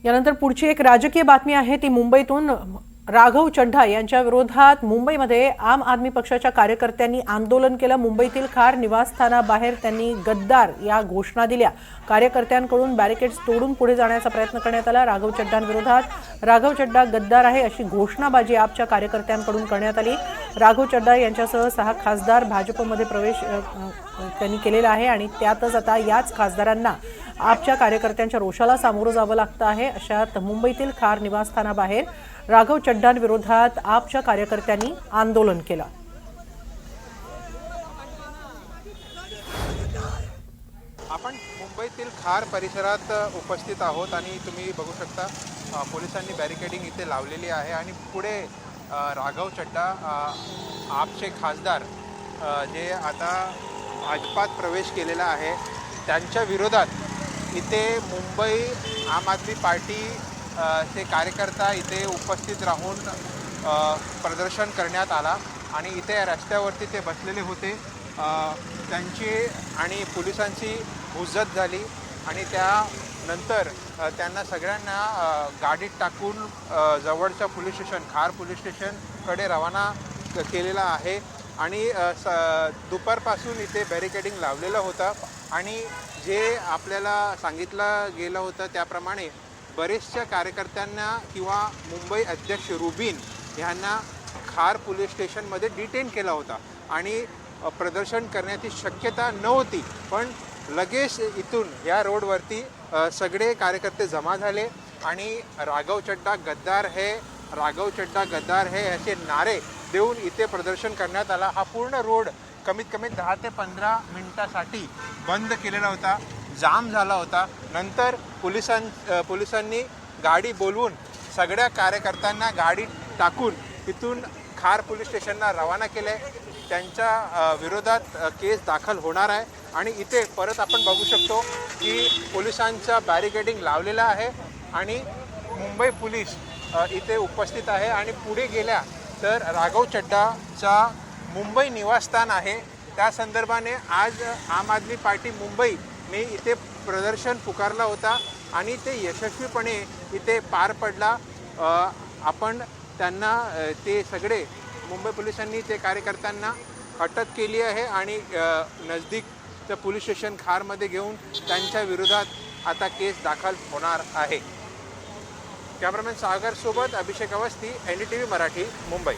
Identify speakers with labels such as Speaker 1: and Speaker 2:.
Speaker 1: यानंतर पुढची एक राजकीय बातमी आहे ती मुंबईतून राघव चड्ढा यांच्या विरोधात मुंबईमध्ये आम आदमी पक्षाच्या कार्यकर्त्यांनी आंदोलन केलं। मुंबईतील खार निवासस्थानाबाहेर त्यांनी गद्दार या घोषणा दिल्या। कार्यकर्त्यांकडून बॅरिकेड्स तोडून पुढे जाण्याचा प्रयत्न करण्यात आला। राघव चड्ढांविरोधात राघव चड्ढा गद्दार आहे अशी घोषणाबाजी आपच्या कार्यकर्त्यांकडून करण्यात आली। राघव चड्ढा यांच्यासह 6 खासदार भाजपमध्ये प्रवेश त्यांनी केलेला आहे आणि त्यातच आता याच खासदारांना आपच्या कार्यकर्त्यांच्या रोषाला सामोरं जावं लागतं आहे। अशात मुंबईतील खार निवासस्थानाबाहेर राघव चड्ढांविरोधात आपच्या कार्यकर्त्यांनी आंदोलन केलं।
Speaker 2: आपण मुंबईतील खार परिसरात उपस्थित आहोत आणि तुम्ही बघू शकता पोलिसांनी बॅरिकेडिंग इथे लावलेली आहे आणि पुढे राघव चड्ढा आपचे खासदार जे आता भाजपात प्रवेश केलेला आहे त्यांच्या विरोधात इथे मुंबई आम आदमी पार्टी चे कार्यकर्ता इथे उपस्थित राहून प्रदर्शन करण्यात आला आणि इथे रस्त्यावरती ते बसलेले होते। त्यांची आणि पोलिसांची हुज्जत झाली आणि त्यानंतर त्यांना सगळ्यांना गाडीत टाकून जवळच्या पोलीस स्टेशन खार पोलीस स्टेशनकडे रवाना केलेला आहे आणि दुपारपासून इथे बॅरिकेडिंग लावलेलं होतं आणि जे आपल्याला सांगितलं गेलं होतं त्याप्रमाणे बरेचशा कार्यकर्त्यांना किंवा मुंबई अध्यक्ष रुबीन यांना खार पोलीस स्टेशनमध्ये डिटेन केला होता आणि प्रदर्शन करण्याची शक्यता नव्हती, पण लगेच इथून या रोडवरती सगळे कार्यकर्ते जमा झाले आणि राघव चड्ढा गद्दार है, राघव चड्ढा गद्दार है असे नारे देऊन इथे प्रदर्शन करण्यात आला। हा पूर्ण रोड कमीत कमी 10 ते 15 मिनिटासाठी बंद केलेला होता, जाम झाला होता। नंतर पोलिसांनी गाडी बोलवून सगळ्या कार्यकर्त्यांना गाडी टाकून तिथून खार पोलीस स्टेशनला रवाना केले। त्यांच्या विरोधात केस दाखल होणार आहे आणि इथे परत आपण बघू शकतो की पोलिसांचा बॅरिकेडिंग लावलेला आहे आणि मुंबई पोलीस इथे उपस्थित आहे आणि पुढे गेल्या तर राघव चड्ढाचा मुंबई निवासस्थान आहे त्या संदर्भाने आज आम आदमी पार्टी मुंबईने इथे प्रदर्शन पुकारला होता आणि ते यशस्वीपणे इथे पार पडला। आपण त्यांना ते सगळे मुंबई पोलिसांनी ते कार्यकर्त्यांना अटक केली आहे आणि नजदीकचं पोलीस स्टेशन खारमध्ये घेऊन त्यांच्या विरोधात आता केस दाखल होणार आहे। कॅमेरामॅन सागर सोबत अभिषेक अवस्थी, NDTV मराठी, मुंबई।